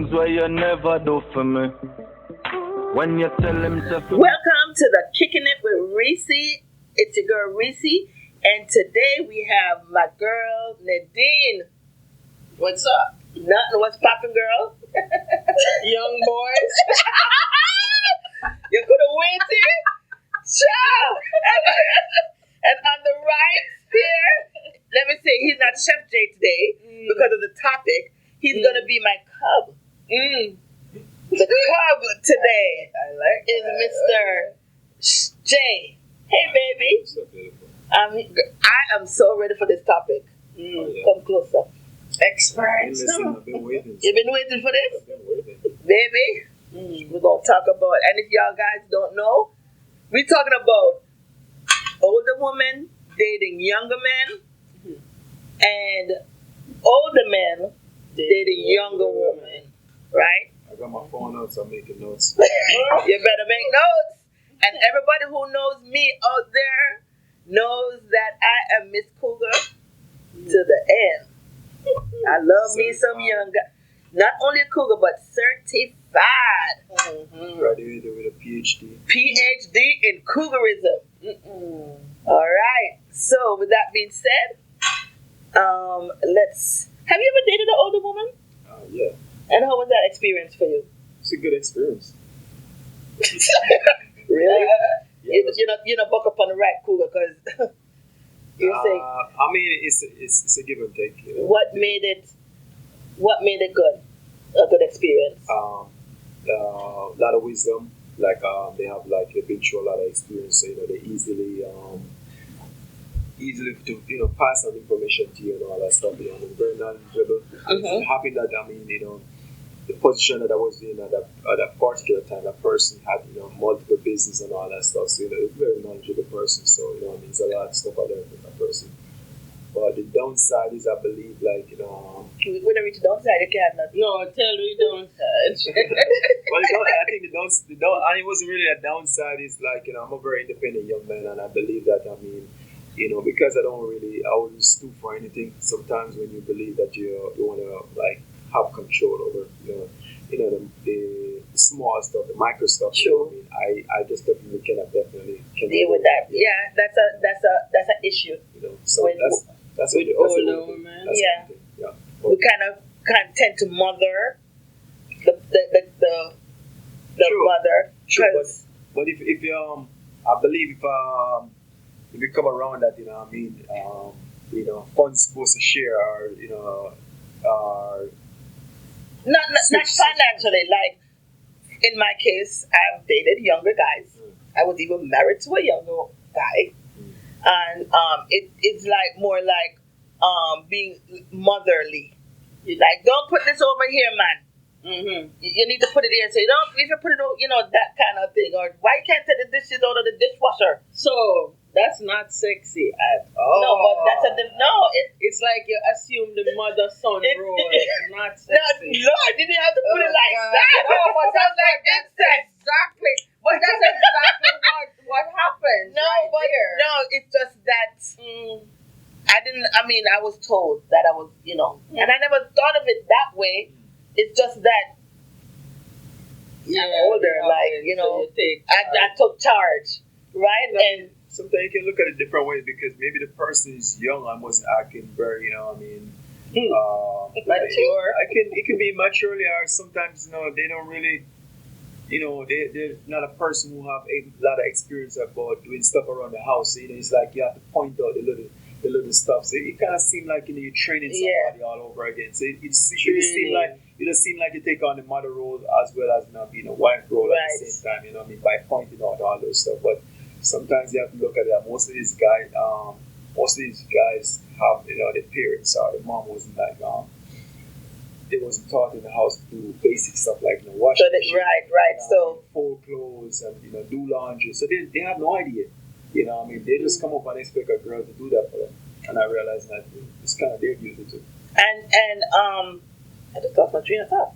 things where you never do for me. When you tell him to. Welcome to the Kicking It with Reecy. It's your girl Reecy, and today we have my girl Nadine. What's up? Nothing. What's poppin', girl? Young boys. You could have waited. Ciao. And on the right here, let me say he's not Chef J today because of the topic. He's gonna be my cub. The cub today is Mr. J. Hey, baby. So beautiful. I am so ready for this topic. Come closer. Expert. Listen, I've been waiting. You've been waiting for this? I've been waiting. Baby, we're going to talk about, and if y'all guys don't know, we're talking about older women dating younger men and older men dating younger women, right? I got my phone out, so I'm making notes. You better make notes. And everybody who knows me out there knows that I am Miss Cougar to the end. I love me some younger. Not only a cougar, but certified. Graduated with a PhD. PhD in cougarism. All right. So, with that being said, let's. Have you ever dated an older woman? Yeah. And how was that experience for you? It's a good experience. Really? Yeah, You're not buck up on the right cougar because you say. I mean, it's a give and take. You know? What made it good? A good experience. A lot of wisdom. Like they have they've been through a lot of experience. So, they easily to pass on information to you and all that stuff. They're very knowledgeable. I'm happy that the position that I was in at that particular time, that person had multiple business and all that stuff. So a very knowledgeable person. So there's a lot of stuff out there from that person. But the downside is, I believe, we don't reach the downside. You can't. No, tell me downside. Well, I think the down, and it wasn't really a downside. Is I'm a very independent young man, and I believe that. Because I wouldn't stoop for anything. Sometimes when you believe that you want to have control over the small stuff, the micro stuff. Sure. I just definitely cannot deal with that. Yeah, that's an issue. So that's with older women. Yeah. Yeah. We kind of tend to mother the Sure. mother. Sure, but if I believe if you come around that, funds supposed to share or not financially. Like in my case, I've dated younger guys. I was even married to a younger guy, and it's more like being motherly. Like, don't put this over here, man. You need to put it here. So if you put it over, that kind of thing. Or why you can't take the dishes out of the dishwasher? So that's not sexy at all. No, but that's it's like you assume the mother-son role. Not sexy. No, I didn't have to put it like that. No, but that's exactly. But that's exactly what happened. No, right but there. no, it's just that I was told that I was, and I never thought of it that way. It's just that I'm older, I took charge, right? And sometimes you can look at it different ways because maybe the person is young and was acting very, mature. It can be immaturely, or sometimes they don't really, they're not a person who have a lot of experience about doing stuff around the house. So, it's like you have to point out the little stuff. So it kind of seems like you're training somebody all over again. So it doesn't seem like you take on the mother role as well as being a wife role at the same time. By pointing out all those stuff. But sometimes you have to look at that. Most of these guys have their parents or their mom wasn't they wasn't taught in the house to do basic stuff like wash dishes, so fold clothes and do laundry. So they have no idea. They just come up and expect a girl to do that for them. And I realized that it's kind of their duty too. And I just lost my train of thought.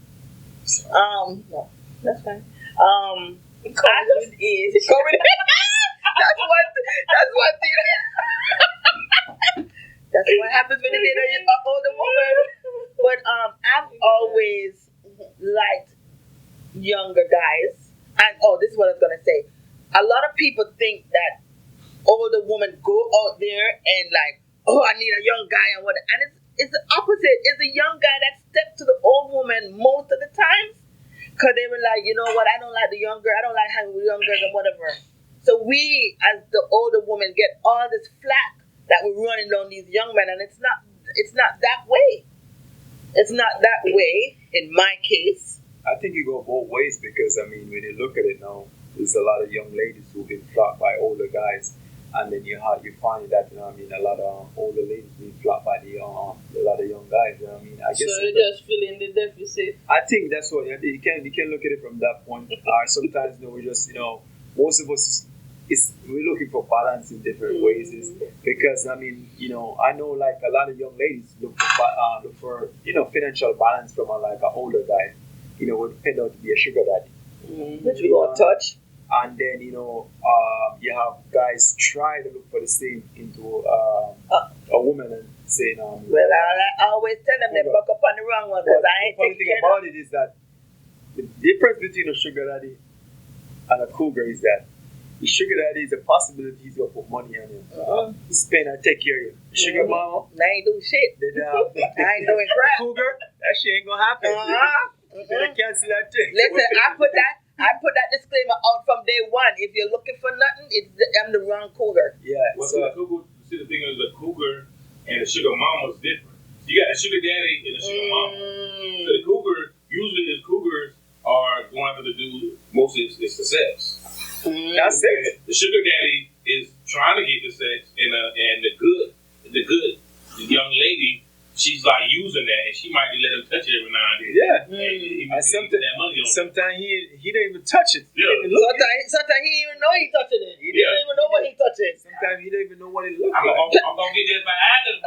No, that's fine. That's what that's what happens when you date an older woman. But I've always liked younger guys. And this is what I was gonna say. A lot of people think that older women go out there and like, I need a young guy and what, and it's the opposite. It's the young guy that stepped to the old woman most of the times, because they were like, you know what, I don't like the young girl, I don't like hanging with young girls and whatever. So we, as the older woman, get all this flack that we're running on these young men, and it's not that way. It's not that way in my case. I think you go both ways, because I mean, when you look at it now, there's a lot of young ladies who've been flocked by older guys, and then you find that, you know what I mean, a lot of older ladies being flocked by a lot of young guys. You know what I mean, I guess. So you're just filling the deficit. I think that's what you can look at it from that point. Or sometimes, we just, most of us we're looking for balance in different ways. Because I mean, I know like a lot of young ladies look for financial balance from an older guy. Would tend out to be a sugar daddy. Which we won't touch. And then you have guys try to look for the same into a woman and saying, well, I always tell them they buck up on the wrong one, because I ain't the funny taking thing care about it is that the difference between a sugar daddy and a cougar is that the sugar daddy is a possibility he's gonna put money on you, spend and take care of you. Sugar mama, I ain't doing shit. I ain't doing crap. Cougar, that shit ain't gonna happen. You better cancel that thing. Listen, I put that disclaimer out from day one. If you're looking for nothing, I'm the wrong cougar. Yeah. Well, the cougar, the thing is, the cougar and the sugar mama is different. You got the sugar daddy and the sugar mama. So the cougar, usually the cougars are going after the dude. Mostly it's the sex. That's it. The sugar daddy is trying to get the sex, and the young lady, she's like using that, and she might let him touch it every now and then. Yeah. And sometimes he don't even touch it. Yeah. Sometimes he didn't even know he touching it. He didn't even know what he touching. Sometimes he don't even know what it looks I'm like. gonna get this by Adam.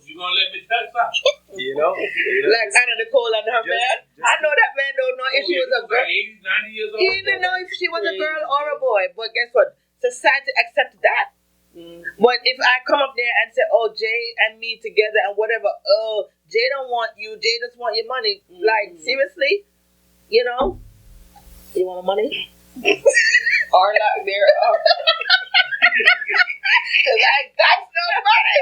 You gonna let me touch something? Like Anna Nicole and her man. I know that man don't know if she was a girl. Like 80, 90 years old. He didn't know if she was a girl or a boy. But guess what? Society accepted that. But if I come up there and say, Jay and me together and whatever, Jay don't want you, Jay just want your money. Like, seriously? You want my money? Or lack thereof. Because I got no money.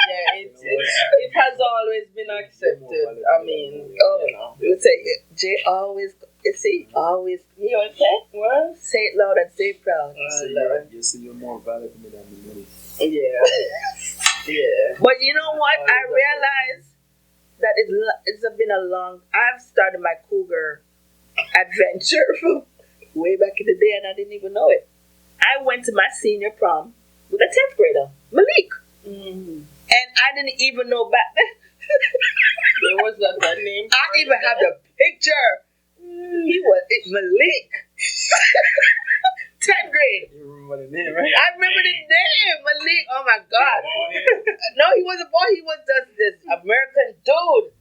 Yeah, it has always been accepted. I mean, you say, Jay always, always, you know what I'm saying? Well, say it loud and say it proud. You see, you're more valuable than the money. Yeah. But you know what? I realized that it's been a long. I've started my cougar adventure from way back in the day, and I didn't even know it. I went to my senior prom with a 10th grader, Malik. And I didn't even know back then. There was that name. I even have the picture. He was Malik. 10th grade. You remember the name, right? I remember the name, Malik. Oh my God. No, he was a boy. He was just this American dude.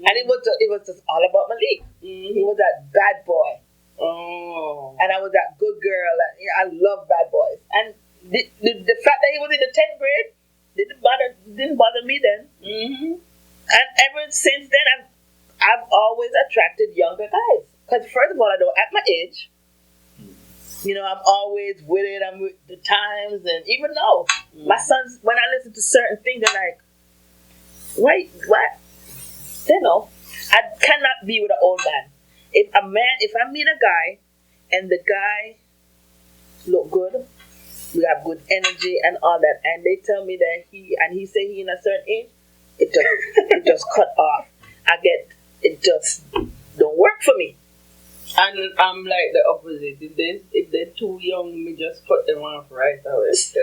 And it was just all about Malik. He was that bad boy. And I was that good girl. I love bad boys. And the fact that he was in the 10th grade didn't bother me then. And ever since then, I've always attracted younger guys. Because first of all, I don't act my age. I'm always with it. I'm with the times, and even though my sons, when I listen to certain things, they're like, "Wait, what?" They know. I cannot be with an old man. If I meet a guy, and the guy look good, we have good energy and all that, and they tell me that he say he in a certain age, it just cut off. It just don't work for me. And I'm like the opposite. If they're too young, me just cut them off right away. What's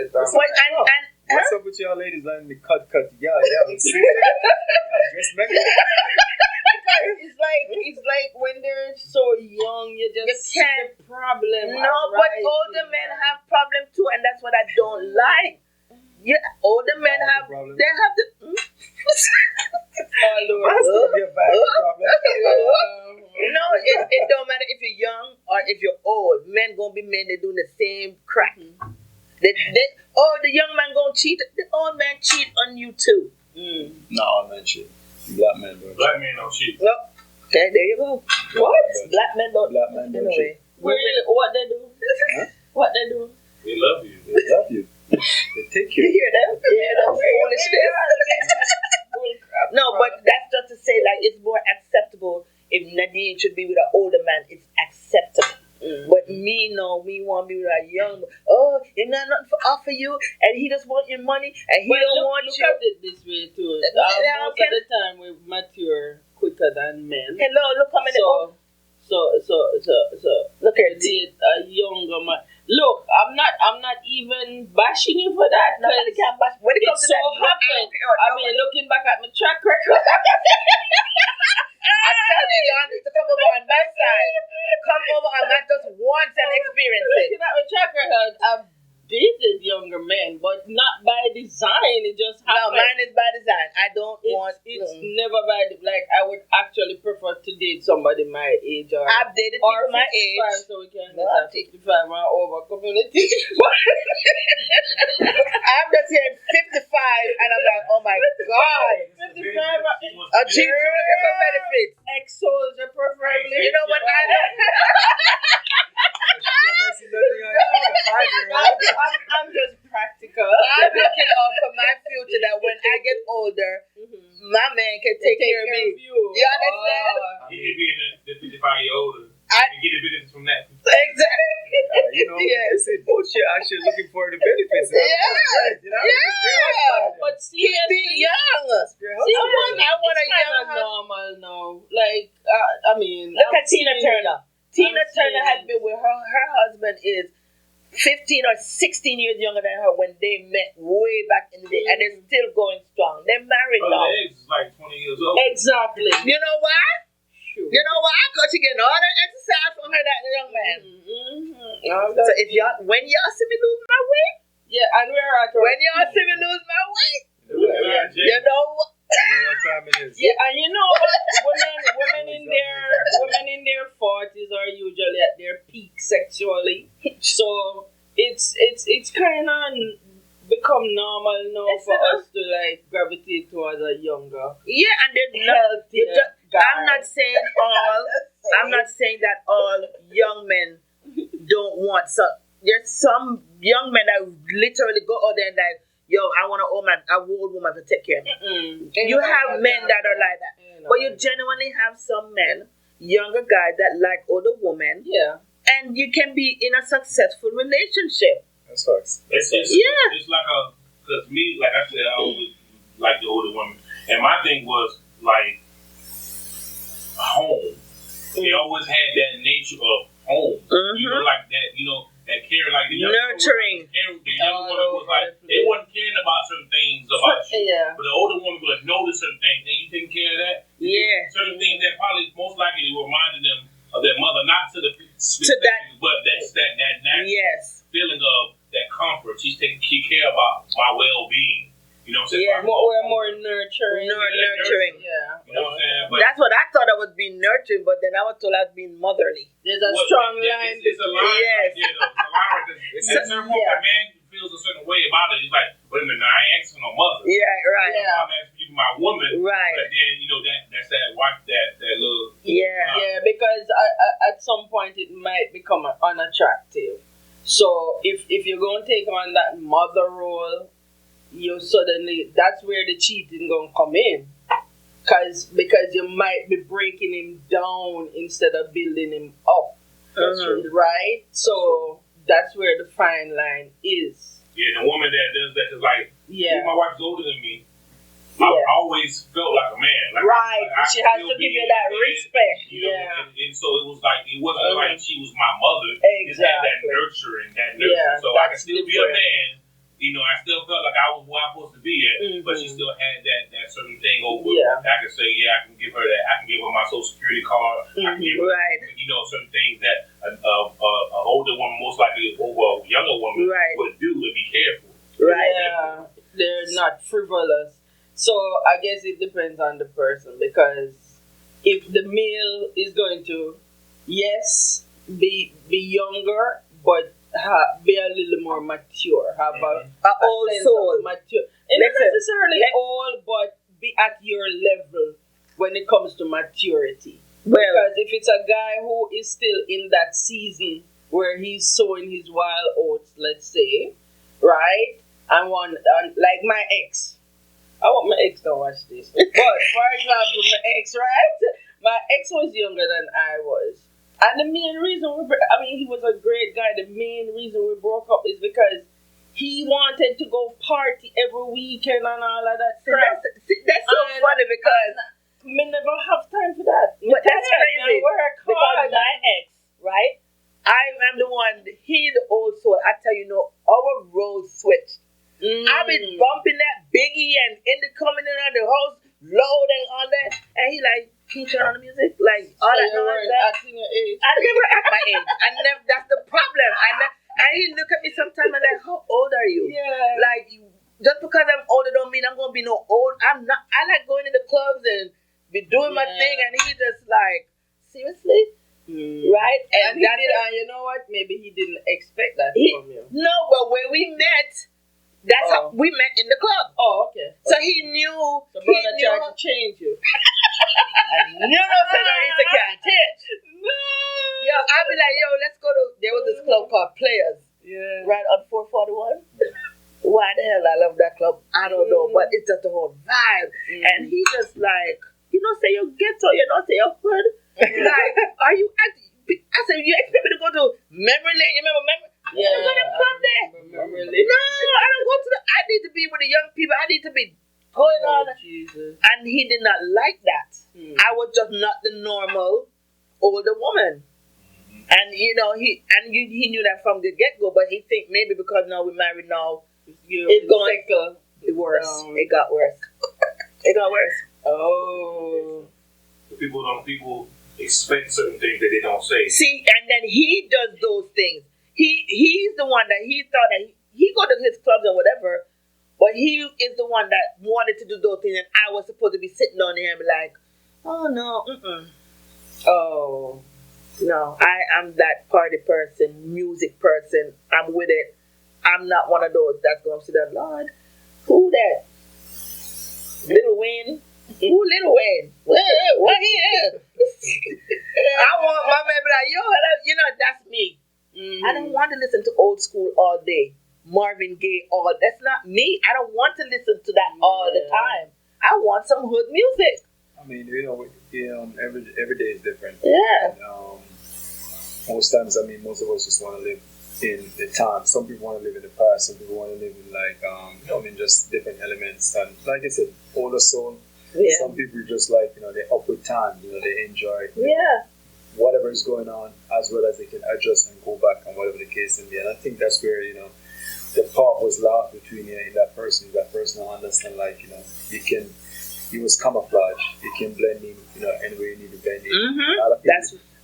up with y'all ladies letting me cut? Yeah. It's like when they're so young, you see the problem. No, but older men have problem too, and that's what I don't like. Yeah, older men have the. No, it don't matter if you're young or if you're old. Men gonna be men. They're doing the same crap. The young man gonna cheat. The old man cheat on you too. No, man, shit. Black men don't. Black men don't shit. No. Okay, there you go. What? Black men don't. Black men don't Anyway. What they do? Huh? What they do? They love you. They love you. They take You you. hear them? You hear them foolishness? No, but that's just to say, like, it's more acceptable if Nadine should be with an older man. It's acceptable. But me, no, me want to be with a young. Oh, you're not nothing for offer you, and he just want your money, and he don't want look you. at it this way too. Yeah, Most okay. of the time we mature quicker than men. Hello, look how many. So Look to at it. date a younger man. Look, I'm not even bashing you for that. Nobody can bash. When it It comes to so that, happened. I mean, looking back at my track record. I tell you, y'all need to come over on my side. Come over and not just once and experience it. Looking at my track record, I've dated younger men, but not by design. It just No, happened. mine is by design. I don't want. It's never by like I would actually prefer to date somebody my age or I've dated people my 55, age. so we can No, get that 55 and over community. I'm just hearing 55 and I'm like, oh my god. 55 A cheap looking for benefits. ex-soldier preferably. You know what I know? I'm just practical. I'm looking out for my future that when I get older, my man can take care of me. you. You understand? He could be in the 55-year-old. I- And get the business from that. Exactly. They say bullshit. Actually, looking for the benefits. Yeah. But Keep seriously, being young. I want a it's kind young of husband. normal now. Like, I mean, Look I'm at Tina seeing- Turner. Tina I'm Turner has seeing- been with her husband is 15 or 16 years younger than her when they met way back in the day, and they're still going strong. They're married now. The ex is like 20 years old. Exactly. You know why? Sure. You know why? Because she getting all that exercise from her that young man. Mm-hmm. So if y'all, when y'all see me lose my weight, Yeah, and we're at when y'all see me lose my weight, Look at that, Jay. you know what? What time it is? Yeah, and you know what? women in their 40s are usually at their peak sexually. So it's kind of become normal now for us to like gravitate towards a younger, Yeah, and there's not. healthier guy. I'm not saying all. I'm not saying that all young men don't want some. There's some young men that literally go out there and like, yo, I want a old woman to take care of me. You have men that are like that, but you genuinely have some men, younger guys that like older women, Yeah. and you can be in a successful relationship. That's facts. It's like because me, like I said, I always like the older woman. And my thing was like home. They always had that nature of home. You know, like that, that care, like the Nurturing. The younger woman was like, they wasn't caring about certain things about you. Yeah. But the older woman would notice certain things. Hey, you taking care of that? Yeah. Certain things that probably most likely reminded them of their mother, not to the specific, that- but that's that natural Yes. feeling of that comfort. She's taking care about my well-being. You know what I'm saying? Yeah, We're more nurturing. Nurturing. Yeah. You know what I'm saying? But That's what I thought I was being nurturing, but then I was told I was being motherly. There's a strong yeah, line. It's a line. Yes. Right there, though. It's a line right there. It's a certain point Yeah. a man feels a certain way about it. He's like, wait a minute, I ain't asking no mother. Yeah, right. Yeah. I'm asking you my woman. Right. But then, that's that wife, that little. Yeah. Yeah, because at some point it might become unattractive. So if you're going to take on that mother role, that's where the cheating going to come in. Because you might be breaking him down instead of building him up. Right? So that's where the fine line is. Yeah, the woman that does that is like, Yeah. my wife's older than me. I always felt like a man. Like, Right. I She has still to give be you that a man, respect. And so it was like, it wasn't like she was my mother. It had that Exactly. nurturing, Yeah, so I could that's still be different. a man. I still felt like I was where I'm supposed to be at, but she still had that certain thing over. Yeah. I could say, I can give her that. I can give her my social security card. I can give her, Right. certain things that an older woman, most likely over a younger woman, Right. would do to be careful. Right. Yeah, they're not frivolous. So I guess it depends on the person, because if the male is going to, yes, be younger, but be a little more mature, have a old sense soul. of mature, and not Listen, necessarily old, but be at your level when it comes to maturity. Well, Because if it's a guy who is still in that season where he's sowing his wild oats, let's say, right? And like my ex. I want my ex to watch this. But for example, my ex, right? My ex was younger than I was. And the main reason he was a great guy. The main reason we broke up is because he wanted to go party every weekend and all of that crap. that's so And- funny because Me never have time for that. but that's crazy. I work Because hard. my ex, right? I am the one. He the old soul. I tell you, no, our roles switched. I've been bumping that Biggie and coming in on the house, load and all that, and he like, can you turn on the music? Like all So that you weren't nonsense. acting your age. I never act my age. I never. That's the problem. And he look at me sometimes and like, how old are you? Yeah. Like, just because I'm older don't mean I'm gonna be no old. I'm not. I like going to the clubs and be doing my Yeah. thing, and he just like, seriously, right? And he that's did, it. and you know what? Maybe he didn't expect that He- from you. No, but when we met, that's how Oh. we met in the club. Oh, okay. So he knew. The he brother knew. tried to change you. And you know, Senorita can't teach. Yo, I'd be like, yo, let's go to. There was this club called Players. Yeah. Right on 441. Why the hell I love that club? I don't know, but it's just the whole vibe. And he just like, you know, say you're ghetto, you know, say you're hood. Like, are you? I said, you expect me to go to memory lane? You remember memory? Yeah. You go to the club there? Really? No, I don't go to the. I need to be with the young people. I need to be going on. Jesus. And he did not like that. I was just not the normal older woman. And you know he knew that from the get go, but he think maybe because now we're married now, it's going worse. down. It got worse. It got worse. Oh. People expect certain things that they don't say. See, and then he does those things. He's the one that he thought that he go to his clubs and whatever, but he is the one that wanted to do those things, and I was supposed to be sitting on him like, oh no, Oh. no, I am that party person, music person. I'm with it. I'm not one of those that's going to sit there, Lord, who that? Lil Wayne? Who Lil Wayne? What he is? I want my man to be like, yo, you know, that's me. I don't want to listen to old school all day. Marvin Gaye, all that's not me. I don't want to listen to that all the time. I want some hood music. I mean, every day is different. Yeah. And, most times, most of us just want to live in the time. Some people want to live in the past. Some people want to live in just different elements. And like I said, older soul. Yeah. Some people just like, they're up with time. They enjoy Yeah. whatever is going on, as well as they can adjust and go back and whatever the case may be. And I think that's where, the part was lost between you and that person. That person will understand, you was camouflage. You can blend in, anywhere you need to blend in. Mm-hmm.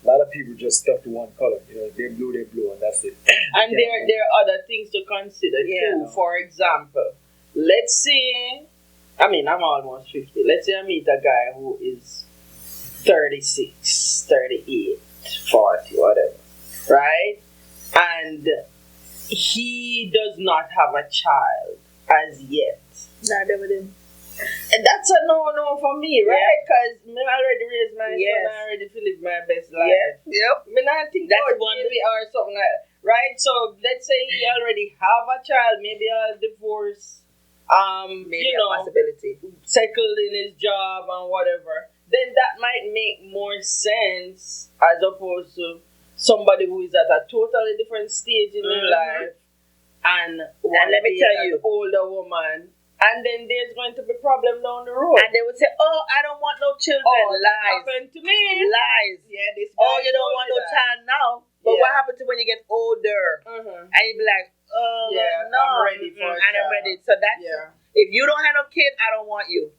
A lot of people just stuck to one color. They're blue, and that's it. And there are other things to consider too. For example, let's say, I'm almost 50. Let's say I meet a guy who is 36, 38, 40, whatever, right? And he does not have a child as yet. Nah, never did. And that's a no for me, right? Because I already raised my son, I already feel live my best life. Yep. I think That's that's one maybe or something like that, right? So let's say he already have a child, maybe a divorce, Maybe a possibility. settled in his job and whatever. Then that might make more sense as opposed to somebody who is at a totally different stage in their life and let me tell you, an older woman. And then there's going to be problem down the road. And they would say, "Oh, I don't want no children." Oh, that Lies. happened to me. Lies. Yeah, this guy Oh, you don't told want me no that. child now. But what happens to when you get older? Mhm. And you be like, "Oh, Yeah, no, I'm ready for a and I'm child. ready." So that's if you don't have no kid, I don't want you.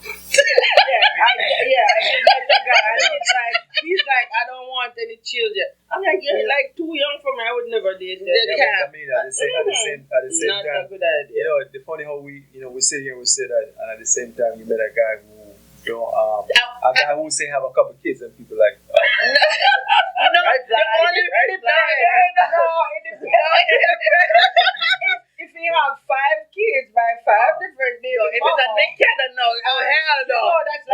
I just met a guy and he's like, I don't want any children. I'm like, you're like too young for me. I would never date that. Yeah. At the same Not time, a good idea. the funny how we sit here, we say that, and at the same time, you met a guy who a guy who say have a couple kids, and people like, No, Red flag, red flag. If you have 5 kids by 5 different days, If it's a Nick Cannon, no. Oh, hell no. No, that's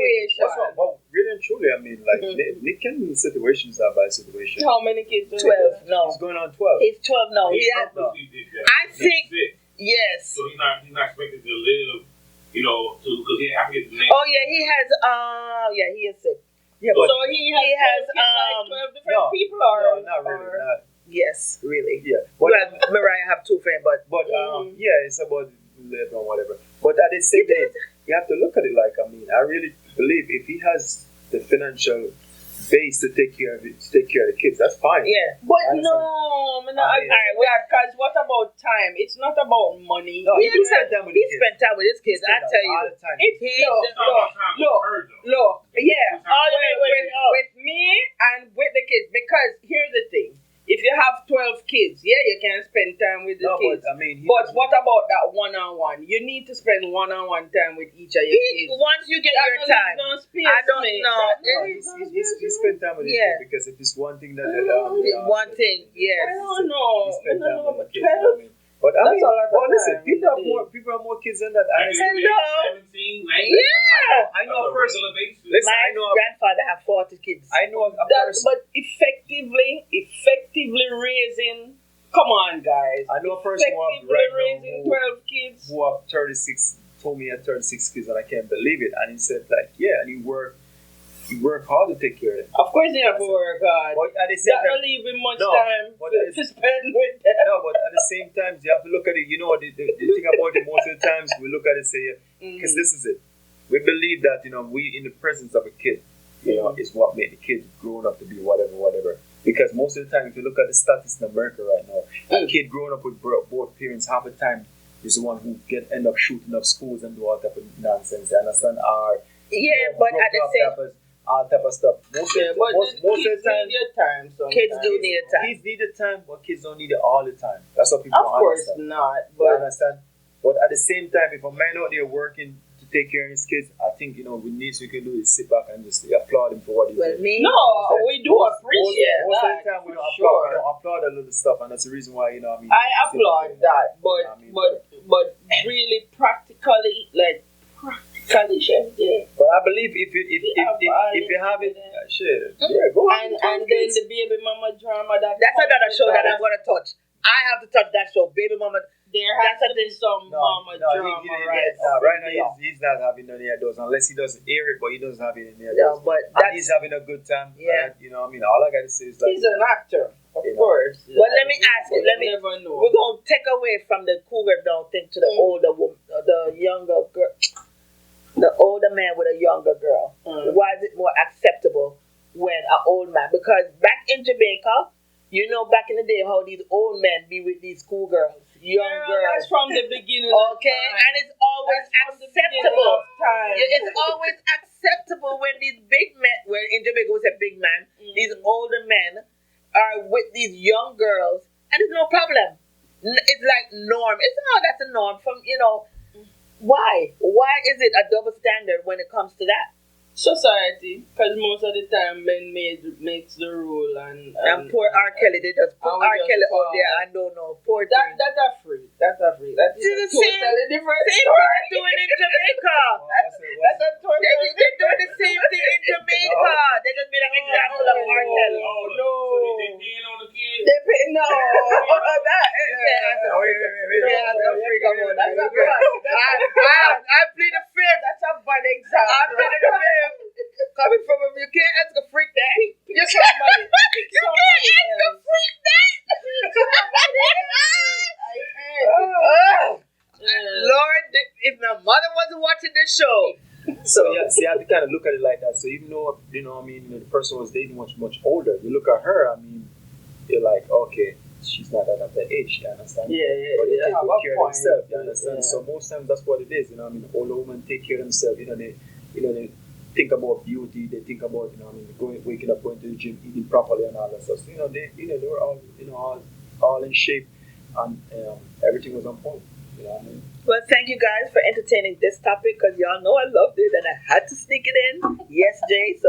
situation. What's wrong? Well, really and truly, I mean, like Nick can situations are by situation. How many kids? 12. No, He's going on 12. he's 12 now. He Yeah, purposely did that. I think He's sick, yes. so he's not expected to live, because he have to get the name. Oh yeah, he has. Yeah, he is sick. Yeah, So but he has like 12 different no, people, or no, not really. or- Not, Yes, really. yeah, Well, but Mariah have 2 friends, but yeah, it's about live or whatever. But at the same day, you have to look at it like, I mean, I really believe if he has the financial base to take care of it, to take care of the kids, that's fine. yeah. But I no, understand. I'm not I mean- agree with that, because what about time? It's not about money. No, He he spent time with He the kids. spent time with his kids. He I spent tell a lot you. of time. It's He- look, It's not about time with look, her, though. look, yeah. Oh, wait. With me and with the kids, because here's the thing: if you have 12 kids, yeah, you can spend time with the No, kids. but I mean, he But doesn't- what about that one-on-one? You need to spend one-on-one time with each of your kids. Once you get That your no time, leave no space, I don't mate. know. That No, no leave no he space, spent time with the Yeah. kids because if it's one thing that one thing, I yes. don't know. he spent I time don't know, with but the kids. You know what I 12. mean? But I That's mean, a lot of well, listen, time people in have the more kids than that. Like And Hello. 17, 19. Yeah. I know a On a person. regular basis. Listen, My I know. grandfather have 40 kids. I know a That, person. but effectively raising. Come on, guys. I know a person who have Effectively right raising now 12 kids. who have 36. Told me he had 36 kids, and I can't believe it. And he said, like, yeah, and he worked hard to take care of them. Of course, you have to work hard. But at the same That time, don't leave him much No, time but to it's- spend with them. no, but at the same time, you have to look at it. You know, the thing about it, most of the times we look at it and say, because this is it. We believe that, we in the presence of a kid, is what made the kid grown up to be whatever. Because most of the time, if you look at the statistics in America right now, a kid growing up with both parents half the time is the one who end up shooting up schools and do all type of nonsense. You understand? Yeah, but at the same all type of stuff. Most Yeah, of but most the of kids the time, need your time. Sometimes. kids do need a time. kids need the time, but kids don't need it all the time. That's what people Of don't course understand. not. You But understand? But at the same time, if a man out there working to take care of his kids, I think we can do is sit back and just applaud him for what he's Well, doing. me, no, we do appreciate most of that. the time we for don't sure. applaud a little stuff, and that's the reason why I applaud that, but I mean, but really practically, Chef J. But I believe if you have it, shit, yeah, go on. And then the baby mama drama that's another show that I'm going to touch. I have to touch that show, Baby Mama. there has to be some mama drama, right now he's not having none of those unless he doesn't air it, but he doesn't have it in there. No, but And he's having a good time. Yeah. All I gotta say is like, He's an actor, of You know. course. But let me ask you, never know. we're going to take away from the cougar down thing to the older woman, the younger girl, the older man with a younger girl. Why is it more acceptable when an old man? Because back in Jamaica, back in the day, how these old men be with these cool girls, young girls. That's from the beginning. Okay, of time. and it's always That's from the beginning acceptable. of time. It's always acceptable when these big men, when in Jamaica we say big man, these older men are with these young girls, and it's no problem. It's like norm. It's not that's a norm from Why? Why is it a double standard when it comes to that? Society, because most of the time men makes the rule and poor R. Kelly, they just put and we R. just Kelly out fall. there. I don't know. Poor That thing. that's a free. That's a free. That's See a the same- totally different Same story. thing they're doing in Jamaica. That's a totally They're doing the same thing in Jamaica. They just made an example of R. Kelly. no. So they peeing on the kid? They pay, no. that That's a freak. Yeah, That's a freak. that's a bad. I plead the fifth. That's a bad I example. plead the fifth. Coming from him, you can't ask a freak that. You somebody. You can't ask a freak that. Lord, if my mother wasn't watching this show. So yeah, see, I have to kind of look at it like that. So even though the person was dating much older, you look at her, you're like, okay, she's not at that age, you understand? Yeah. But they take have good a care of point. themselves, you understand? Yeah. So most times that's what it is, older women take care of themselves, they think about beauty, they think about, waking up, going to the gym, eating properly and all that stuff. So, they were all in shape and everything was on point, you know what I mean? Well, thank you guys for entertaining this topic because y'all know I loved it and I had to sneak it in. Yes, Jay. So,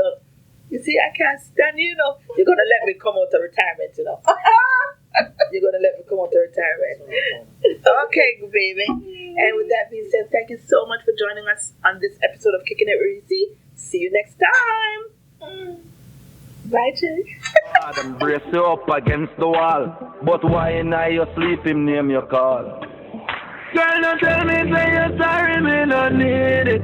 you see, I can't stand you, You're going to let me come out of retirement, You're going to let me come out of retirement. Okay, baby. And with that being said, thank you so much for joining us on this episode of Kickin' It with Reecy. See you next time. Bye, Jay. Them brace you up against the wall. But why in you sleep him name your call? Girl, don't tell me say you're sorry, me no need it.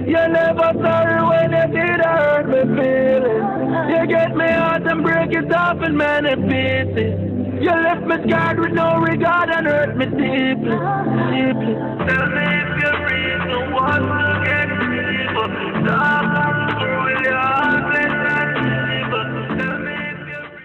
You never sorry when you did hurt me feelings. You get me out and break it off in many pieces. You left me scarred with no regard and hurt me deeply, deeply.